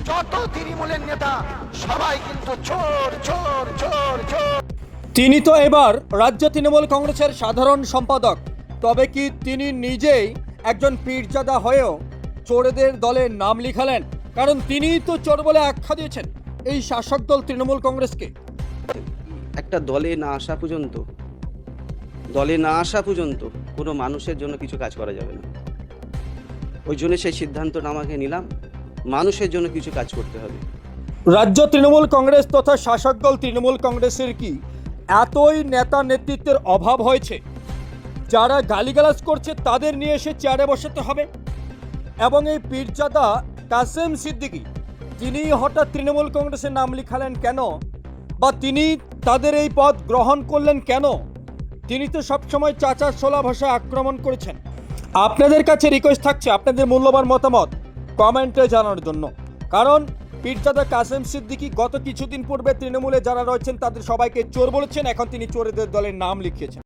যত তৃণমূলের নেতা সবাই কিন্তু চোর চোর চোর চোর। তিনি তো এবার রাজ্য তৃণমূল কংগ্রেসের সাধারণ সম্পাদক, তবে কি তিনি নিজেই একজন পীরজাদা হয়েও চোরেদের দলে নাম লিখালেন? কারণ তিনিই তো চোর বলে আখ্যা দিয়েছেন এই শাসক দল তৃণমূল কংগ্রেসকে। একটা দলে না আসা পর্যন্ত কোনো মানুষের জন্য কিছু কাজ করা যাবে না। ওই জন্য সেই সিদ্ধান্তটা আমাকে নিলাম, মানুষের জন্য কিছু কাজ করতে হবে। রাজ্য তৃণমূল কংগ্রেস তথা শাসক দল তৃণমূল কংগ্রেসের কি এতই নেতা নেতৃত্বের অভাব হয়েছে যারা গালিগালাজ করছে তাদের নিয়ে এসে চেয়ারে বসাতে হবে? এবং এই পীরজাদা কাসেম সিদ্দিকী তিনি হঠাৎ তৃণমূল কংগ্রেসের নাম লিখালেন কেন, বা তিনি তাদের এই পদ গ্রহণ করলেন কেন? তিনি তো সবসময় চাচার ছোলা ভাষায় আক্রমণ করেছেন। আপনাদের কাছে রিকোয়েস্ট থাকছে আপনাদের মূল্যবান মতামত কমেন্টে জানানোর জন্য। কারণ পীরজাদা কাসেম সিদ্দিকী গত কিছুদিন পূর্বে তৃণমূলে যারা রয়েছেন তাদের সবাইকে চোর বলেছেন, এখন তিনি চোরেদের দলের নাম লিখিয়েছেন।